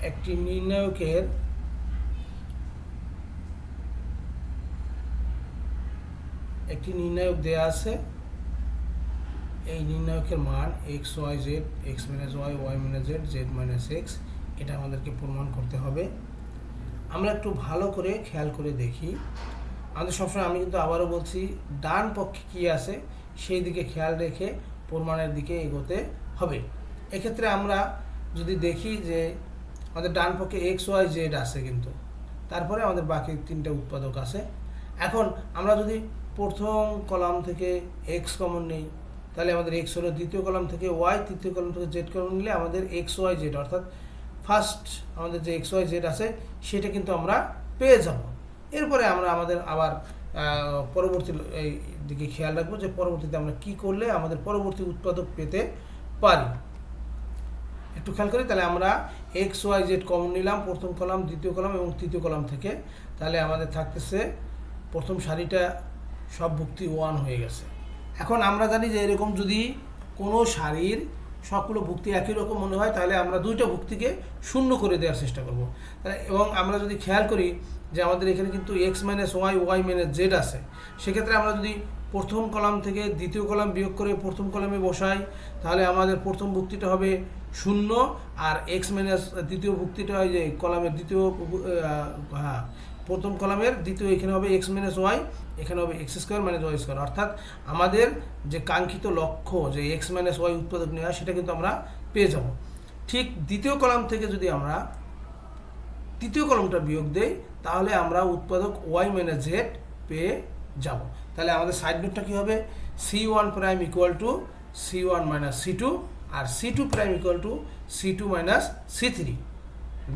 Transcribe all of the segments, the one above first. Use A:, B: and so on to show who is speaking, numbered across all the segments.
A: একটি নির্ণায়কের নির্ণায়ক দেয়া আছে। এই নির্ণায়কের মান X Y Z, X minus Y, Y minus Z, Z minus X, এটা আমাদেরকে প্রমাণ করতে হবে। আমরা একটু ভালো করে খেয়াল করে দেখি। আমাদের সবসময়, আমি কিন্তু আবারও বলছি, ডান পক্ষে কী আছে সেই দিকে খেয়াল রেখে প্রমাণের দিকে এগোতে হবে। এক্ষেত্রে আমরা যদি দেখি যে আমাদের ডান পক্ষে এক্স ওয়াই জেড আছে, কিন্তু তারপরে আমাদের বাকি তিনটা উৎপাদক আছে। এখন আমরা যদি প্রথম কলাম থেকে এক্স কমন নিই, তাহলে আমাদের এক্স হলো, দ্বিতীয় কলাম থেকে ওয়াই, তৃতীয় কলাম থেকে জেড কমন নিলে আমাদের এক্স ওয়াই জেড, অর্থাৎ ফার্স্ট আমাদের যে এক্স ওয়াই জেড আছে সেটা কিন্তু আমরা পেয়ে যাব। এরপরে আমরা আমাদের আবার পরবর্তী এই দিকে খেয়াল রাখবো যে পরবর্তীতে আমরা কি করলে আমাদের পরবর্তী উৎপাদক পেতে পারি। একটু খেয়াল করি, তাহলে আমরা এক্স ওয়াই জেড কমন নিলাম প্রথম কলাম, দ্বিতীয় কলাম এবং তৃতীয় কলাম থেকে। তাহলে আমাদের থাকতেছে প্রথম সারিটা সব ভুক্তি 1 হয়ে গেছে। এখন আমরা জানি যে এরকম যদি কোনো সারির সবগুলো ভুক্তি একই রকম মনে হয়, তাহলে আমরা দুইটা ভুক্তিকে শূন্য করে দেওয়ার চেষ্টা করব। এবং আমরা যদি খেয়াল করি যে আমাদের এখানে কিন্তু X minus Y, Y minus Z আছে, সেক্ষেত্রে আমরা যদি প্রথম কলাম থেকে দ্বিতীয় কলাম বিয়োগ করে প্রথম কলামে বসাই, তাহলে আমাদের প্রথম ভুক্তিটা হবে 0, আর এক্স মাইনাস দ্বিতীয় ভুক্তিটা হয় যে কলামের দ্বিতীয়, প্রথম কলামের দ্বিতীয়, এখানে হবে এক্স মাইনাস ওয়াই, এখানে হবে X square minus Y square. অর্থাৎ আমাদের যে কাঙ্ক্ষিত লক্ষ্য যে এক্স মাইনাস ওয়াই উৎপাদক নেওয়া, সেটা কিন্তু আমরা পেয়ে যাব। ঠিক দ্বিতীয় কলাম থেকে যদি আমরা তৃতীয় কলামটা বিয়োগ দেই, তাহলে আমরা উৎপাদক ওয়াই মাইনাস জেড পেয়ে যাব। তাহলে আমাদের সাইড নোটটা কী হবে? C1 prime equal to C1 minus C2, আর C2 prime equal to C2 minus C3।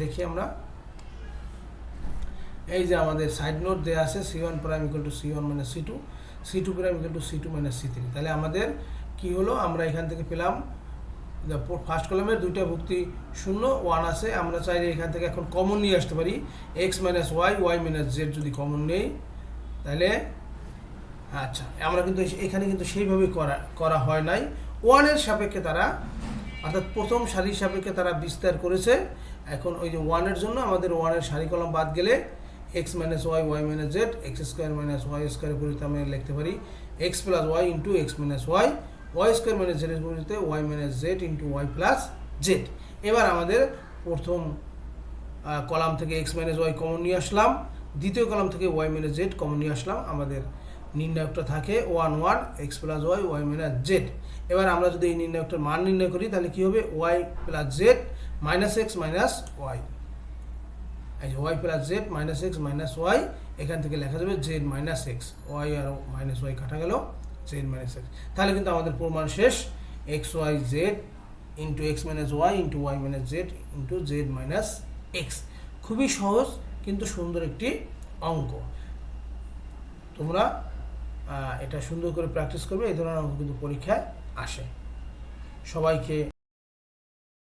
A: দেখি আমরা, এই যে আমাদের সাইড নোট দেওয়া আছে C1 prime equal to C1 minus C2, C2 prime equal to C2 minus C3। তাহলে আমাদের কি হলো? আমরা এখান থেকে পেলাম ফার্স্ট কলামের দুইটা ভুক্তি 0, 1 আছে। আমরা চাইলে এখান থেকে এখন কমন নিয়ে আসতে পারি X minus Y, Y minus Z যদি কমন নেই, তাহলে আচ্ছা, আমরা কিন্তু এখানে কিন্তু সেইভাবে করা হয় নাই। 1-এর সাপেক্ষে তারা, অর্থাৎ প্রথম সারির সাপেক্ষে তারা বিস্তার করেছে। এখন ওই যে 1-এর জন্য আমাদের 1-এর সারি কলাম বাদ গেলে x minus Y, Y minus z, x square minus y স্কোয়ারের পরিবর্তে আমরা লিখতে পারি x plus y into x minus Y, y square minus জেডের পরিবর্তে y minus Z into y plus z. এবার আমাদের প্রথম কলাম থেকে এক্স মাইনাস ওয়াই কমন নিয়ে আসলাম, দ্বিতীয় কলাম থেকে ওয়াই মাইনাস জেড কমন নিয়ে আসলাম। আমাদের নির্ণায়কটা থাকে 1, 1, X plus Y, Y minus Z. এবার আমরা যদি এই নির্ণায়কটার মান নির্ণয় করি, তাহলে কী হবে? Y plus Z minus X minus Y, এই যে Y plus Z minus X minus Y, এখান থেকে লেখা যাবে জেড মাইনাস এক্স, ওয়াই আর মাইনাস ওয়াই কাটা গেল, জেড মাইনাস এক্স। তাহলে কিন্তু আমাদের প্রমাণ শেষ। X Y Z into x minus Y into Y minus Z into Z minus X. খুবই সহজ কিন্তু সুন্দর একটি অঙ্ক। তোমরা এটা সুন্দর করে প্র্যাকটিস করবে, এই ধরনের অঙ্ক কিন্তু পরীক্ষায় আসে। সবাইকে